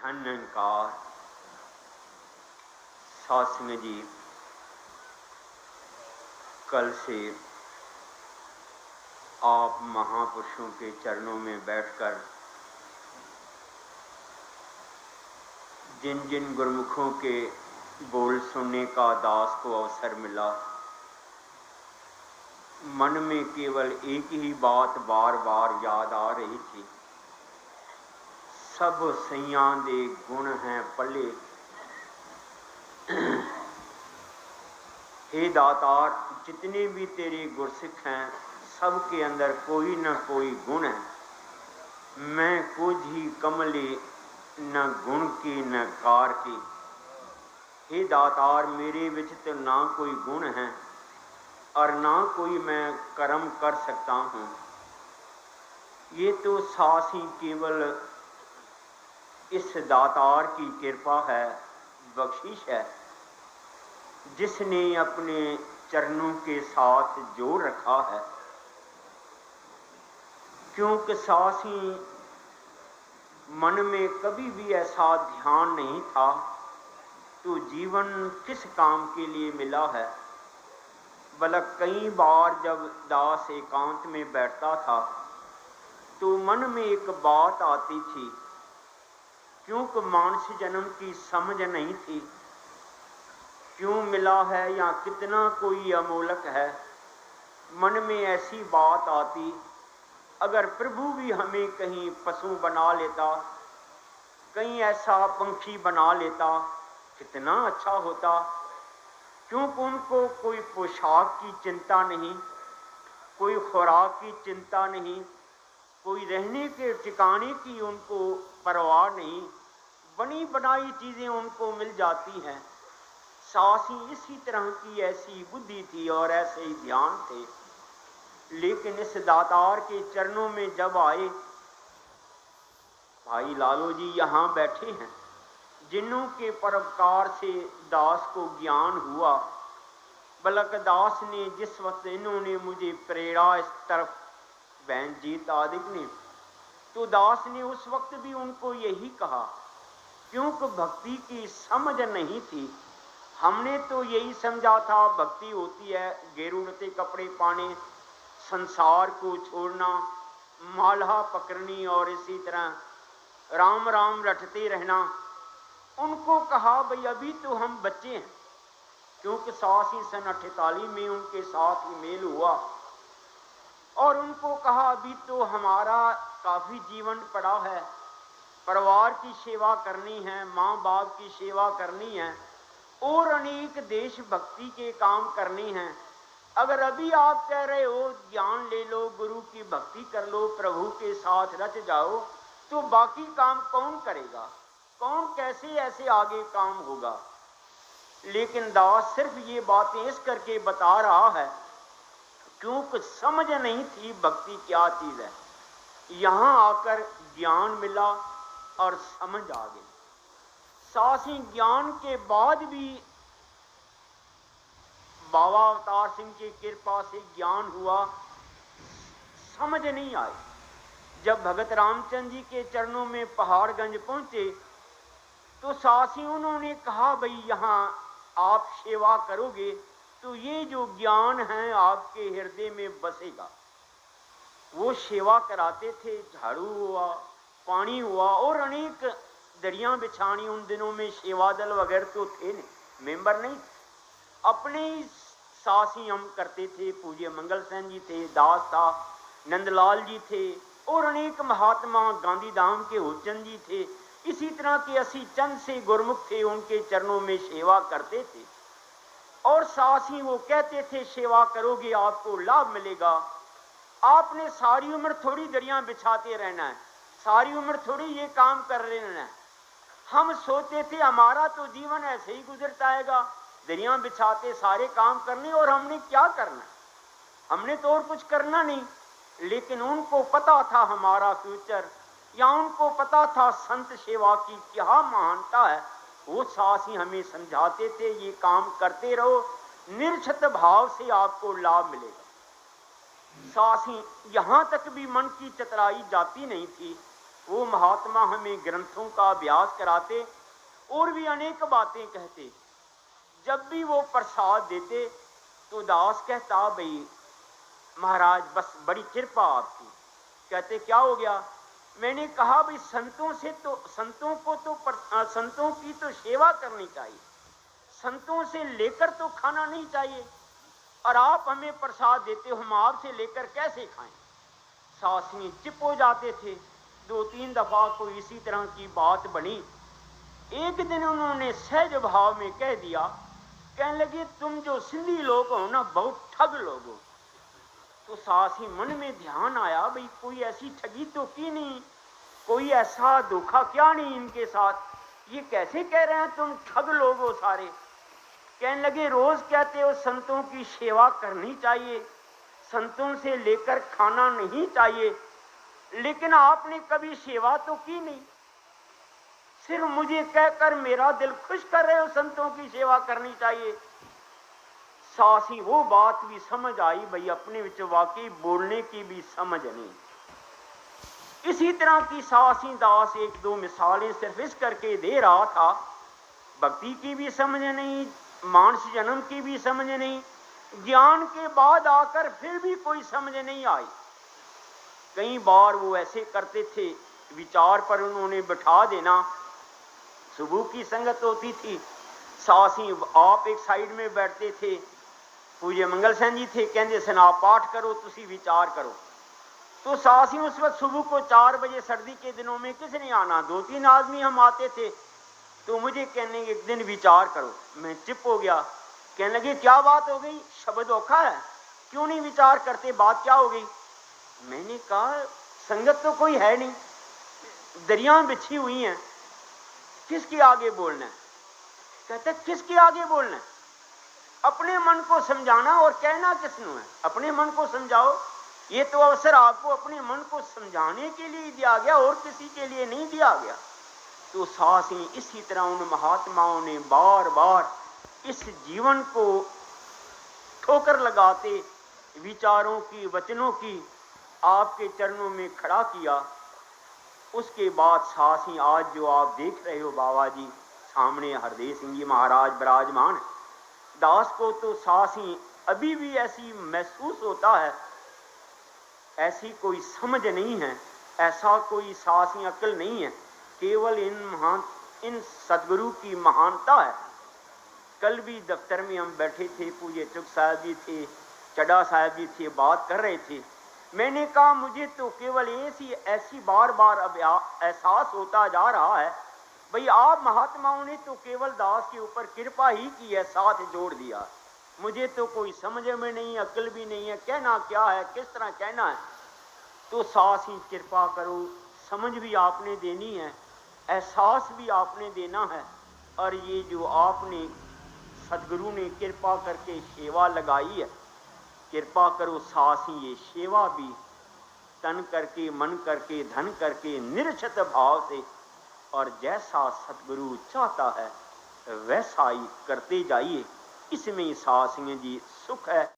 धन निरंकार साध संगत जी, कल से आप महापुरुषों के चरणों में बैठकर जिन जिन गुरुमुखों के बोल सुनने का दास को अवसर मिला, मन में केवल एक ही बात बार बार याद आ रही थी। सब सैयां दे गुण हैं पले, हे दातार, जितने भी तेरे गुरसिख हैं सबके अंदर कोई न कोई गुण है। मैं कुछ ही कमले न गुण की न कार की। हे दातार, मेरे विच तो ना कोई गुण है और ना कोई मैं कर्म कर सकता हूँ। ये तो सास ही केवल इस दातार की कृपा है, बख्शिश है, जिसने अपने चरणों के साथ जोड़ रखा है। क्योंकि सास ही मन में कभी भी ऐसा ध्यान नहीं था तो जीवन किस काम के लिए मिला है। बल्कि कई बार जब दास एकांत में बैठता था तो मन में एक बात आती थी, क्योंकि मानस जन्म की समझ नहीं थी, क्यों मिला है या कितना कोई अमोलक है। मन में ऐसी बात आती, अगर प्रभु भी हमें कहीं पशु बना लेता, कहीं ऐसा पंछी बना लेता, कितना अच्छा होता। क्योंकि उनको कोई पोशाक की चिंता नहीं, कोई खुराक की चिंता नहीं, कोई रहने के ठिकाने की उनको परवाह नहीं, बनी बनाई चीज़ें उनको मिल जाती हैं। सास ही इसी तरह की ऐसी बुद्धि थी और ऐसे ही ध्यान थे। लेकिन इस दातार के चरणों में जब आए, भाई लालो जी यहाँ बैठे हैं, जिन्हों के परोपकार से दास को ज्ञान हुआ। बल्कि दास ने जिस वक्त इन्होंने मुझे प्रेरणा इस तरफ, बहन जीत आदि ने, तो दास ने उस वक्त भी उनको यही कहा, क्योंकि भक्ति की समझ नहीं थी। हमने तो यही समझा था भक्ति होती है गेरुड़ते कपड़े पाने, संसार को छोड़ना, माला पकड़नी और इसी तरह राम राम रटते रहना। उनको कहा भाई अभी तो हम बच्चे हैं, क्योंकि 1948 में उनके साथ ही मेल हुआ, और उनको कहा अभी तो हमारा काफ़ी जीवन पड़ा है, परिवार की सेवा करनी है, माँ बाप की सेवा करनी है और अनेक देशभक्ति के काम करने हैं। अगर अभी आप कह रहे हो ज्ञान ले लो, गुरु की भक्ति कर लो, प्रभु के साथ रच जाओ, तो बाकी काम कौन करेगा, कौन कैसे ऐसे आगे काम होगा। लेकिन दास सिर्फ ये बातें इस करके बता रहा है क्योंकि समझ नहीं थी भक्ति क्या चीज़ है। यहाँ आकर ज्ञान मिला और समझ आ गई। सासी ज्ञान के बाद भी बाबा अवतार सिंह की कृपा से ज्ञान हुआ, समझ नहीं आई। जब भगत रामचंद्र जी के चरणों में पहाड़गंज पहुंचे तो सासी उन्होंने कहा भाई यहाँ आप सेवा करोगे तो ये जो ज्ञान है आपके हृदय में बसेगा। वो सेवा कराते थे, झाड़ू हुआ, पानी हुआ और अनेक दरियां बिछानी। उन दिनों में सेवा दल वगैरह तो थे नहीं, मेंबर नहीं, अपने ही सास ही हम करते थे। पूज्य मंगल सेन जी थे, दास था, नंदलाल जी थे और अनेक महात्मा, गांधी धाम के हुचंद जी थे। इसी तरह के 80 चंद से गुरमुख थे, उनके चरणों में सेवा करते थे। और सास ही वो कहते थे सेवा करोगे आपको लाभ मिलेगा। आपने सारी उम्र थोड़ी दरियां बिछाते रहना है, सारी उम्र थोड़ी ये काम कर रहना है। हम सोचते थे हमारा तो जीवन ऐसे ही गुजरता आएगा, दरियां बिछाते सारे काम करने, और हमने क्या करना, हमने तो और कुछ करना नहीं। लेकिन उनको पता था हमारा फ्यूचर, या उनको पता था संत सेवा की क्या महानता है। वो सास ही हमें समझाते थे ये काम करते रहो, निर्छत भाव से आपको लाभ मिलेगा। सास ही यहाँ तक भी मन की चतराई जाती नहीं थी वो महात्मा हमें ग्रंथों का अभ्यास कराते और भी अनेक बातें कहते। जब भी वो प्रसाद देते तो दास कहता, भाई महाराज बस बड़ी कृपा आपकी। कहते क्या हो गया? मैंने कहा भाई संतों की तो सेवा करनी चाहिए, संतों से लेकर तो खाना नहीं चाहिए, और आप हमें प्रसाद देते हो, हम आपसे लेकर कैसे खाएं? सासनी चिप हो जाते थे। 2-3 दफा कोई इसी तरह की बात बनी। एक दिन उन्होंने सहज भाव में कह दिया, कहने लगे तुम जो सिंधी लोग हो ना, बहुत ठग लोग हो। तो सासी मन में ध्यान आया, भाई कोई ऐसी ठगी तो की नहीं, कोई ऐसा धोखा क्या नहीं इनके साथ, ये कैसे कह रहे हैं तुम ठग लोग हो सारे? कहने लगे रोज कहते हो संतों की सेवा करनी चाहिए, संतों से लेकर खाना नहीं चाहिए, लेकिन आपने कभी सेवा तो की नहीं, सिर्फ मुझे कहकर मेरा दिल खुश कर रहे हो संतों की सेवा करनी चाहिए। सासी वो बात भी समझ आई, भाई अपने विच वाकई बोलने की भी समझ नहीं। इसी तरह की सासी दास 1-2 मिसालें सिर्फ इस करके दे रहा था, भक्ति की भी समझ नहीं, मानस जन्म की भी समझ नहीं, ज्ञान के बाद आकर फिर भी कोई समझ नहीं आई। कई बार वो ऐसे करते थे, विचार पर उन्होंने बिठा देना। सुबह की संगत होती थी, सासी आप एक साइड में बैठते थे, पूज्य मंगल सेन जी थे, कहते सन आप पाठ करो, तुसी विचार करो। तो सासी उस वक्त सुबह को 4 बजे सर्दी के दिनों में किसने आना, 2-3 आदमी हम आते थे। तो मुझे कहने एक दिन विचार करो, मैं चिप हो गया। कहने लगे क्या बात हो गई, शब्द औखा है, क्यों नहीं विचार करते, बात क्या हो गई? मैंने कहा संगत तो कोई है नहीं, दरिया बिछी हुई हैं, किसके आगे बोलना है? कहते किसके आगे बोलना है? अपने मन को समझाना और कहना किसने है? अपने मन को समझाओ। ये तो अवसर आपको अपने मन को समझाने के लिए दिया गया और किसी के लिए नहीं दिया गया। तो सासी इसी तरह उन महात्माओं ने बार बार इस जीवन को ठोकर लगाते विचारों की, वचनों की आपके चरणों में खड़ा किया। उसके बाद सासी आज जो आप देख रहे हो बाबा जी सामने हरदेव सिंह जी महाराज विराजमान, दास को तो सासी अभी भी ऐसी महसूस होता है, ऐसी कोई समझ नहीं है, ऐसा कोई सासी अकल नहीं है, केवल इन सदगुरु की महानता है। कल भी दफ्तर में हम बैठे थे, पूज्य चुग साहब जी थे, चड्डा साहब जी थे, बात कर रहे थे। मैंने कहा मुझे तो केवल ऐसी बार बार अब एहसास होता जा रहा है, भाई आप महात्माओं ने तो केवल दास के ऊपर कृपा ही की है, साथ जोड़ दिया। मुझे तो कोई समझ में नहीं, अकल भी नहीं है, कहना क्या है, किस तरह कहना है। तो सास ही कृपा करो, समझ भी आपने देनी है, एहसास भी आपने देना है। और ये जो आपने सदगुरु ने कृपा करके सेवा लगाई है, कृपा करो सास ही ये सेवा भी तन करके, मन करके, धन करके, निरछत भाव से, और जैसा सतगुरु चाहता है वैसा ही करते जाइए। इसमें सासियां जी सुख है।